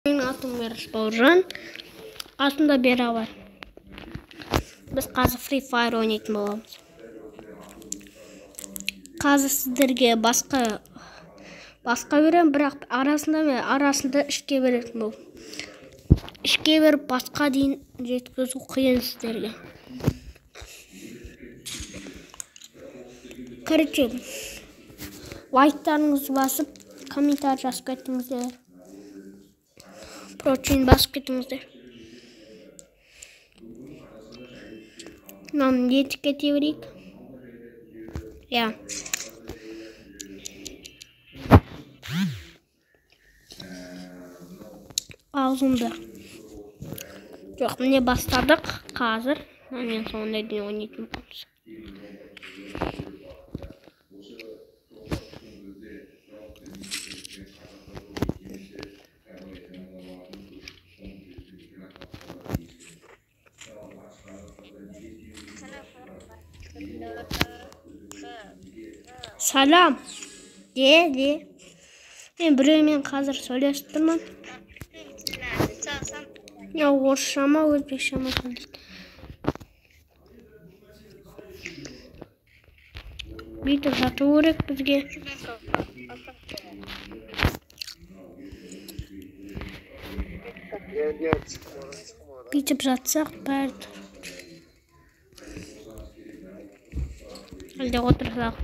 Менің атым Мирас Бауыржан. Артымда Бера бар. Біз қазір Free Fire ойнайтын боламыз. Қазір сіздерге басқа берем, бірақ арасында ішке беретін бұл. Ішке беріп басқа дейін жеткізу қиын сіздерге. Короче, лайктарыңызды басып, комментарий жазып кетіңіздер. Protein basıp ketimizde. Lan diye tüketiyoruz. Ya. Ağzımda. Yok, ne bastırdık hazır. En son dediğini oynayacağım. Salam. De. Ben biremen hazır söylestim. Ya orşama Özbekçama söyledi. Bir de zatı bizge. Bir de zatsak bert. Halde otursak.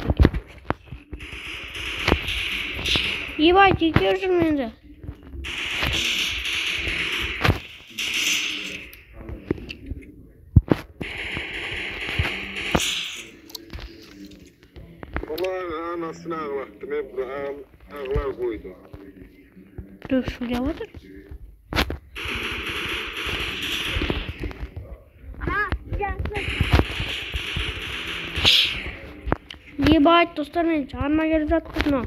Ебать, çekiyorsun beni. Vallahi anasını ağlattım. Hep ağlar koydu. Dur şuraya otur. Ебать, dostlarım, çağırma gelip жатқызма.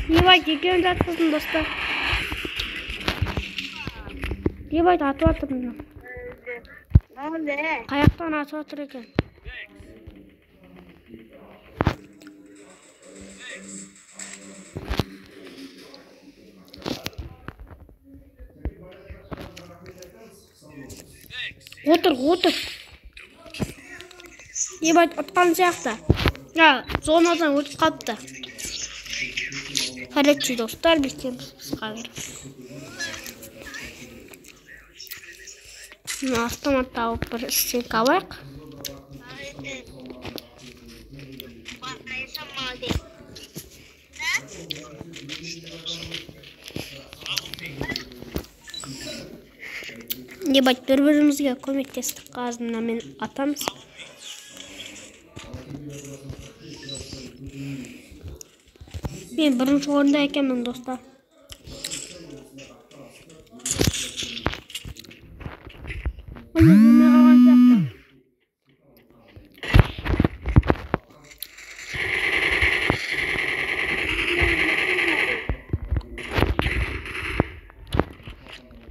Ебать, екеуін жатқыздым, достар. Ебать, атып атырмын. Қаяқтан атып атыр екен. Отыр. Ебать, атқан сияқты. Ya, zonadan өтіп қалыпты. Короче, достар, бекеміз қазір. Автомат тауып бір істек алайық. Ебать, бір-бірімізге көмектестік қазына мен атамыз. Ben бірінші орында екенмін, достар.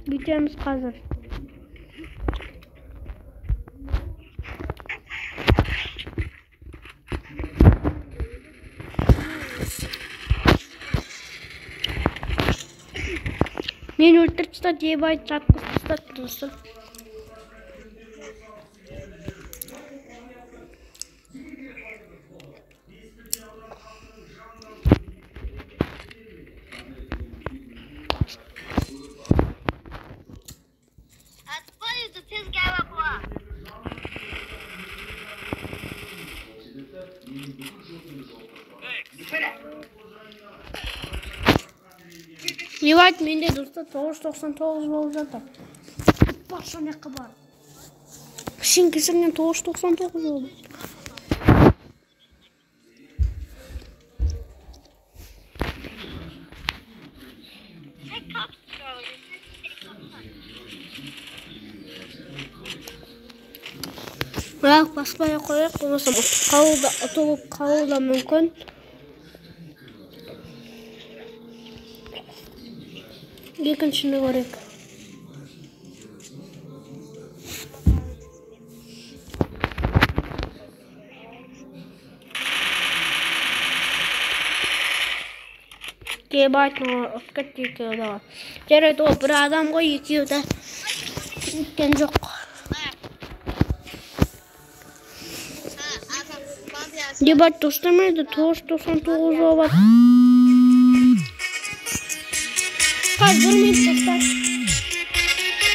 Bütçemiz hazır. Мен өлтіріп тастады, ебай жатқыз тастады, достар. Ебать, менде достар 999 болып жатыр. Баша не қабар. Кішін кесірінен 999 болды. Бірақ баспай қойық, болмаса ұтылып қалу да мүмкін. Екіншіні көрейік. Gigabyte kaç gigabyte var. Jarayt o bir adam koy 2 de. Gitken yok. Gigabyte dostlamaydı. Toş 99 var. Kaç durmayın dostlar.